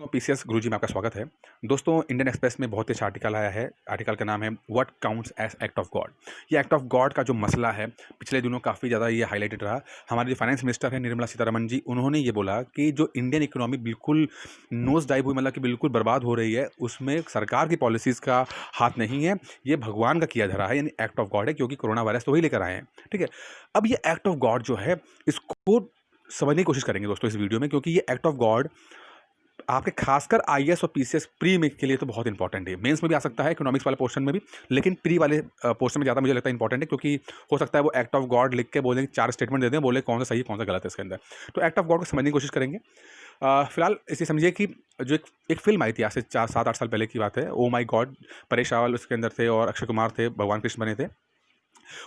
तो पीसीएस गुरुजी में आपका स्वागत है। दोस्तों, इंडियन एक्सप्रेस में बहुत ही अच्छा आर्टिकल आया है। आर्टिकल का नाम है what counts as act of God. ये एक्ट ऑफ गॉड का जो मसला है, पिछले दिनों काफ़ी ज़्यादा ये हाईलाइटेड रहा। हमारे जो फाइनेंस मिनिस्टर है निर्मला सीतारमण जी, उन्होंने ये बोला कि जो इंडियन इकोनॉमी बिल्कुल नोज डाइव हुई, मतलब कि बिल्कुल बर्बाद हो रही है, उसमें सरकार की पॉलिसीज़ का हाथ नहीं है। ये भगवान का किया धरा है, यानी एक्ट ऑफ गॉड है, क्योंकि कोरोना वायरस तो वही लेकर आए हैं। ठीक है, अब ये एक्ट ऑफ गॉड जो है, इसको समझने की कोशिश करेंगे दोस्तों इस वीडियो में, क्योंकि ये एक्ट ऑफ गॉड आपके खासकर आईएएस और पीसीएस प्री में के लिए तो बहुत इंपॉर्टेंट है। मेंस में भी आ सकता है, इकोनॉमिक्स वाले पोर्शन में भी, लेकिन प्री वाले पोर्शन में ज़्यादा मुझे लगता है इंपॉर्टेंट है, क्योंकि हो सकता है वो एक्ट ऑफ गॉड लिख के बोलें, 4 स्टेटमेंट दे दें, बोले कौन सा सही कौन सा गलत है इसके अंदर। तो एक्ट ऑफ गॉड को समझने की कोशिश करेंगे। फिलहाल इसे समझिए कि जो एक फिल्म आई थी आज से 4-7-8 साल पहले की बात है, ओ माई गॉड। परेश रावल उसके अंदर थे और अक्षय कुमार थे, भगवान कृष्ण बने थे।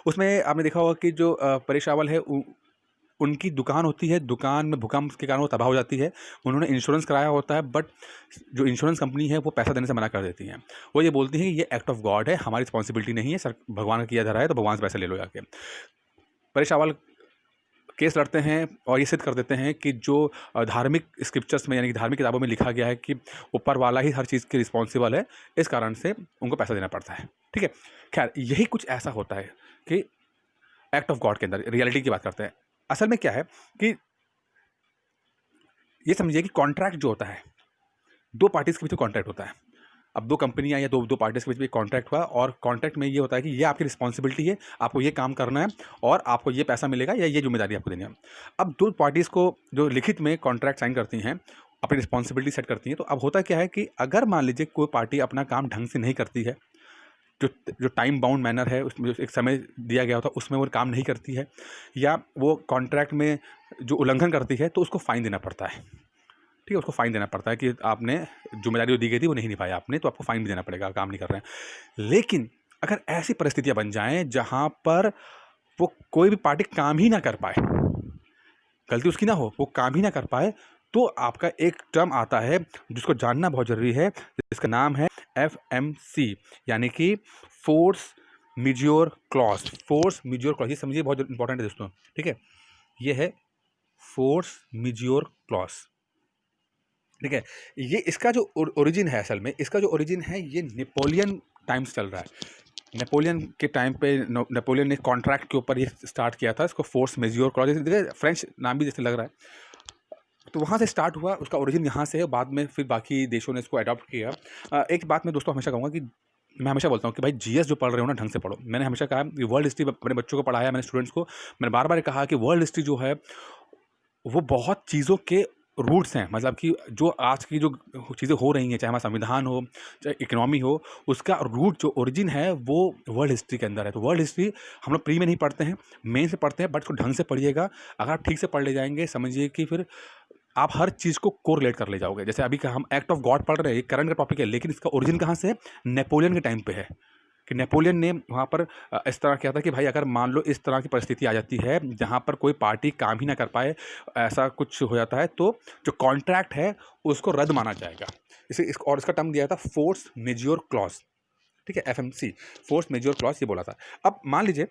उसमें आपने देखा होगा कि जो परेश रावल है, उनकी दुकान होती है, दुकान में भूकंप के कारण वो तबाह हो जाती है। उन्होंने इंश्योरेंस कराया होता है, बट जो इंश्योरेंस कंपनी है वो पैसा देने से मना कर देती हैं। वो ये बोलती हैं कि ये एक्ट ऑफ गॉड है, हमारी रिस्पॉन्सिबिलिटी नहीं है, सर भगवान का किया धरा है, तो भगवान से पैसे ले लो जाके। परेश रावल केस लड़ते हैं और ये सिद्ध कर देते हैं कि जो धार्मिक स्क्रिप्चर्स में, यानी कि धार्मिक किताबों में लिखा गया है कि ऊपर वाला ही हर चीज़ के रिस्पॉन्सिबल है, इस कारण से उनको पैसा देना पड़ता है। ठीक है, खैर यही कुछ ऐसा होता है कि एक्ट ऑफ गॉड के अंदर रियलिटी की बात करते हैं। असल में क्या है कि ये समझिए कि कॉन्ट्रैक्ट जो होता है, 2 पार्टीज़ के बीच में कॉन्ट्रैक्ट होता है। अब 2 कंपनियाँ या 2 पार्टीज़ के बीच में कॉन्ट्रैक्ट हुआ, और कॉन्ट्रैक्ट में ये होता है कि ये आपकी रिस्पॉन्सिबिलिटी है, आपको ये काम करना है और आपको ये पैसा मिलेगा या ये ज़िम्मेदारी आपको देनी है। अब 2 पार्टीज़ को जो लिखित में कॉन्ट्रैक्ट साइन करती हैं, अपनी रिस्पॉन्सिबिलिटी सेट करती हैं, तो अब होता क्या है कि अगर मान लीजिए कोई पार्टी अपना काम ढंग से नहीं करती है, जो जो टाइम बाउंड मैनर है, उसमें जो एक समय दिया गया होता है उसमें वो काम नहीं करती है, या वो कॉन्ट्रैक्ट में जो उल्लंघन करती है, तो उसको फ़ाइन देना पड़ता है। ठीक है, उसको फ़ाइन देना पड़ता है कि आपने ज़िम्मेदारी जो दी गई थी वो नहीं निभाया आपने, तो आपको फ़ाइन भी देना पड़ेगा, काम नहीं कर रहे हैं। लेकिन अगर ऐसी परिस्थितियाँ बन जाएँ जहाँ पर वो कोई भी पार्टी काम ही ना कर पाए, गलती उसकी ना हो, वो काम ही ना कर पाए, तो आपका एक टर्म आता है जिसको जानना बहुत ज़रूरी है, जिसका नाम है एफएमसी, यानी कि फोर्स मैज्योर क्लॉज़। फोर्स मैज्योर क्लॉज़, ये समझिए बहुत इंपॉर्टेंट है दोस्तों। ठीक है, ये है फोर्स मैज्योर क्लॉज़। ठीक है, ये इसका जो ओरिजिन है, असल में इसका जो ओरिजिन है, ये नेपोलियन टाइम्स चल रहा है। नेपोलियन के टाइम पे नेपोलियन ने कॉन्ट्रैक्ट के ऊपर ये स्टार्ट किया था, इसको फोर्स मेज्योर क्लॉज, देखिए फ्रेंच नाम भी जैसे लग रहा है, तो वहाँ से स्टार्ट हुआ, उसका ओरिजिन यहाँ से है। बाद में फिर बाकी देशों ने इसको अडॉप्ट किया। एक बात मैं दोस्तों हमेशा कहूँगा कि मैं हमेशा बोलता हूँ कि भाई जीएस जो पढ़ रहे हो ना, ढंग से पढ़ो। मैंने हमेशा कहा कि वर्ल्ड हिस्ट्री अपने बच्चों को पढ़ाया, मैंने स्टूडेंट्स को, मैंने बार बार कहा कि वर्ल्ड हिस्ट्री जो है वो बहुत चीज़ों के रूट्स हैं, मतलब कि जो आज की जो चीज़ें हो रही हैं, चाहे हमारा संविधान हो, चाहे इकोनॉमी हो, उसका रूट जो ओरिजिन है वो वर्ल्ड हिस्ट्री के अंदर है। तो वर्ल्ड हिस्ट्री हम लोग प्री में नहीं पढ़ते हैं, मेन से पढ़ते हैं, बट उसको ढंग से पढ़िएगा। अगर आप ठीक से पढ़ ले जाएंगे, समझिए कि फिर आप हर चीज़ को कोरिलेट कर ले जाओगे। जैसे अभी का हम एक्ट ऑफ गॉड पढ़ रहे हैं, करंट का टॉपिक है, लेकिन इसका ओरिजिन कहाँ से है? नेपोलियन के टाइम पे है, कि नेपोलियन ने वहाँ पर इस तरह किया था कि भाई अगर मान लो इस तरह की परिस्थिति आ जाती है जहाँ पर कोई पार्टी काम ही ना कर पाए, ऐसा कुछ हो जाता है, तो जो कॉन्ट्रैक्ट है उसको रद्द माना जाएगा। और इसका टर्म दिया था फोर्स मेज्योर क्लॉज। ठीक है, एफएमसी, फोर्स मेज्योर क्लॉज, ये बोला था। अब मान लीजिए,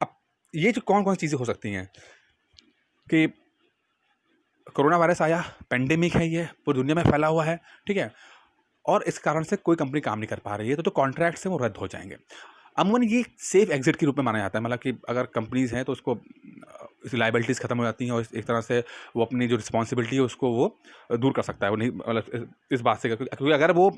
अब ये जो कौन कौन सी चीज़ें हो सकती हैं कि कोरोना वायरस आया, पेंडेमिक है, ये पूरी दुनिया में फैला हुआ है। ठीक है, और इस कारण से कोई कंपनी काम नहीं कर पा रही है, तो कॉन्ट्रैक्ट्स हैं वो रद्द हो जाएंगे। अमूमन ये सेफ एग्जिट के रूप में माना जाता है, मतलब कि अगर कंपनीज़ हैं तो उसको लाइबिलिटीज़ खत्म हो जाती हैं, और एक तरह से वो अपनी जो रिस्पॉन्सिबिलिटी है उसको वो दूर कर सकता है। वो नहीं, मतलब इस बात से, क्योंकि अगर वो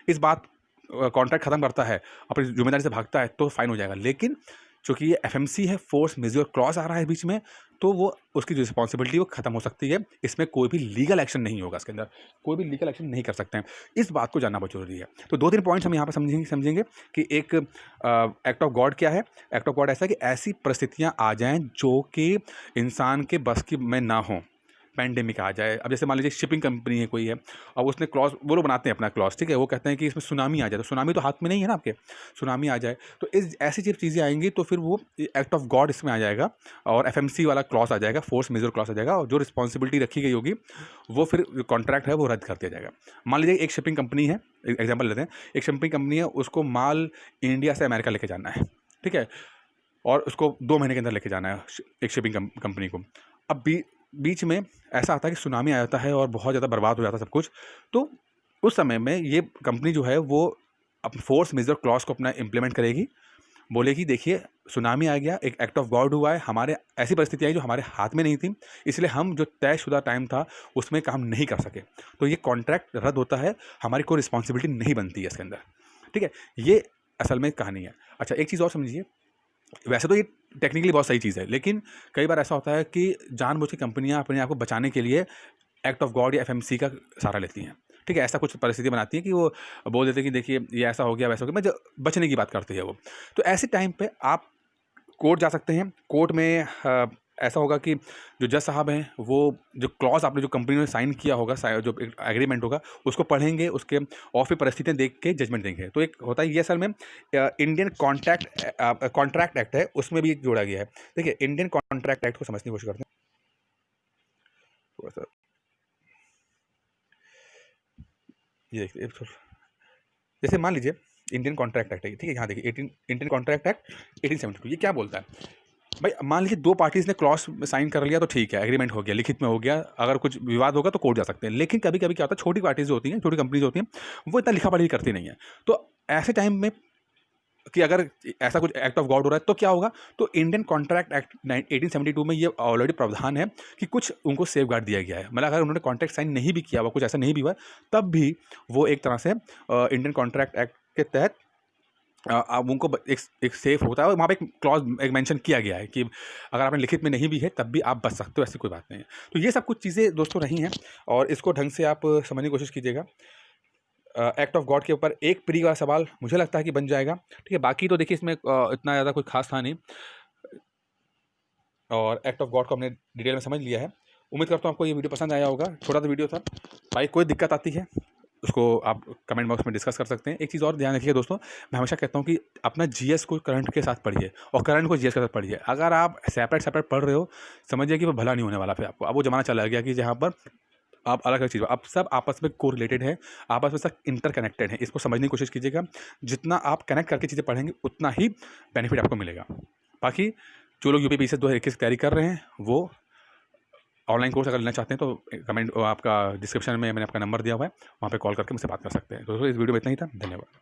इस बात कॉन्ट्रैक्ट खत्म करता है, अपनी जिम्मेदारी से भागता है, तो फाइन हो जाएगा। लेकिन चूँकि ये एफएमसी है, फोर्स मेज्योर क्लॉज आ रहा है बीच में, तो वो उसकी जो रिस्पॉन्सिबिलिटी वो खत्म हो सकती है। इसमें कोई भी लीगल एक्शन नहीं होगा, इसके अंदर कोई भी लीगल एक्शन नहीं कर सकते हैं। इस बात को जानना बहुत जरूरी है। तो 2-3 पॉइंट्स हम यहाँ पर समझेंगे कि एक एक्ट ऑफ गॉड क्या है। एक्ट ऑफ गॉड ऐसा है कि ऐसी परिस्थितियाँ आ जाएं जो कि इंसान के बस की में ना हो। पैंडेमिक आ जाए, अब जैसे मान लीजिए शिपिंग कंपनी है कोई है, अब उसने क्लॉज, वो लोग बनाते हैं अपना क्लॉज, ठीक है, वो कहते हैं कि इसमें सुनामी आ जाए, तो सुनामी तो हाथ में नहीं है ना आपके, सुनामी आ जाए, तो इस ऐसी जब चीज़ें आएंगी तो फिर वो एक्ट ऑफ गॉड इसमें आ जाएगा, और एफएमसी वाला क्लॉज आ जाएगा, फोर्स मेजर क्लॉज आ जाएगा, और जो रिस्पॉन्सिबिलिटी रखी गई होगी वो फिर कॉन्ट्रैक्ट है वो रद्द कर दिया जाएगा। मान लीजिए एक शिपिंग कंपनी है, एग्जाम्पल लेते हैं, एक शिपिंग कंपनी है, उसको माल इंडिया से अमेरिका लेके जाना है, ठीक है, और उसको 2 महीने के अंदर लेके जाना है एक शिपिंग कंपनी को। अब भी बीच में ऐसा आता है कि सुनामी आ जाता है और बहुत ज़्यादा बर्बाद हो जाता है सब कुछ। तो उस समय में ये कंपनी जो है वो फोर्स मेजर क्लॉज को अपना इम्प्लीमेंट करेगी, बोलेगी देखिए सुनामी आ गया, एक एक्ट ऑफ गॉड हुआ है, हमारे ऐसी परिस्थिति आई जो हमारे हाथ में नहीं थी, इसलिए हम जो तयशुदा टाइम था उसमें काम नहीं कर सके, तो ये कॉन्ट्रैक्ट रद्द होता है, हमारी कोई रिस्पॉन्सिबिलिटी नहीं बनती है इसके अंदर। ठीक है, ये असल में कहानी है। अच्छा, एक चीज़ और समझिए, वैसे तो ये टेक्निकली बहुत सही चीज़ है, लेकिन कई बार ऐसा होता है कि जानबूझ के कंपनियां अपने आप को बचाने के लिए एक्ट ऑफ गॉड या एफएमसी का सहारा लेती हैं। ठीक है, ऐसा कुछ परिस्थिति बनाती है कि वो बोल देते हैं कि देखिए ये ऐसा हो गया वैसा हो गया, मतलब बचने की बात करती है वो। तो ऐसे टाइम पे आप कोर्ट जा सकते हैं। कोर्ट में ऐसा होगा कि जो जज साहब हैं वो जो क्लॉज आपने जो कंपनी ने साइन किया होगा, जो एग्रीमेंट होगा उसको पढ़ेंगे, उसके और फिर परिस्थितियाँ देख के जजमेंट देंगे। तो एक होता है ये असल में इंडियन कॉन्ट्रैक्ट एक्ट है, उसमें भी जोड़ा गया है। देखिए इंडियन कॉन्ट्रैक्ट एक्ट को समझने की कोशिश करते हैं थोड़ा सा। ये देखिए जैसे मान लीजिए इंडियन कॉन्ट्रैक्ट एक्ट है, ठीक है, यहाँ देखिए इंडियन कॉन्ट्रैक्ट एक्ट 1872, ये क्या बोलता है भाई, मान लीजिए दो पार्टीज ने क्लॉज साइन कर लिया तो ठीक है, एग्रीमेंट हो गया, लिखित में हो गया, अगर कुछ विवाद होगा तो कोर्ट जा सकते हैं। लेकिन कभी कभी क्या होता है, छोटी पार्टीज जो होती हैं, छोटी कंपनीज होती हैं, वो इतना लिखा पढ़ी करती नहीं है। तो ऐसे टाइम में कि अगर ऐसा कुछ एक्ट ऑफ गॉड हो रहा है तो क्या होगा, तो इंडियन कॉन्ट्रैक्ट एक्ट 1872 में ये ऑलरेडी प्रावधान है कि कुछ उनको सेफ गार्ड दिया गया है। मतलब अगर उन्होंने कॉन्ट्रैक्ट साइन नहीं भी किया हुआ, कुछ ऐसा नहीं भी हुआ, तब भी वो एक तरह से इंडियन कॉन्ट्रैक्ट एक्ट के तहत अब उनको एक सेफ होता है, और वहाँ पे एक क्लॉज एक मेंशन किया गया है कि अगर आपने लिखित में नहीं भी है तब भी आप बच सकते हो, ऐसी कोई बात नहीं है। तो ये सब कुछ चीज़ें दोस्तों रही हैं, और इसको ढंग से आप समझने की कोशिश कीजिएगा। एक्ट ऑफ गॉड के ऊपर एक प्री का सवाल मुझे लगता है कि बन जाएगा। ठीक है, बाकी तो देखिए इसमें इतना ज़्यादा कोई खास था नहीं, और एक्ट ऑफ गॉड को हमने डिटेल में समझ लिया है। उम्मीद करता हूँ आपको ये वीडियो पसंद आया होगा। छोटा सा वीडियो था भाई, कोई दिक्कत आती है उसको आप कमेंट बॉक्स में डिस्कस कर सकते हैं। एक चीज़ और ध्यान रखिए दोस्तों, मैं हमेशा कहता हूँ कि अपना जीएस को करंट के साथ पढ़िए और करंट को जीएस के साथ पढ़िए। अगर आप सेपरेट पढ़ रहे हो, समझिए कि वो भला नहीं होने वाला फिर आपको। अब वो ज़माना चला गया कि जहाँ पर आप अलग अलग चीज़, अब सब आपस में को रिलेटेड है, आपस में सब इंटरकनेक्टेड है। इसको समझने की कोशिश कीजिएगा। जितना आप कनेक्ट करके चीज़ें पढ़ेंगे उतना ही बेनिफिट आपको मिलेगा। बाकी जो लोग यूपीपीसीएस 2021 की तैयारी कर रहे हैं, वो ऑनलाइन कोर्स अगर लेना चाहते हैं तो कमेंट आपका डिस्क्रिप्शन में मैंने आपका नंबर दिया हुआ है, वहाँ पे कॉल करके मुझसे बात कर सकते हैं। दोस्तों इस वीडियो में इतना ही था, धन्यवाद।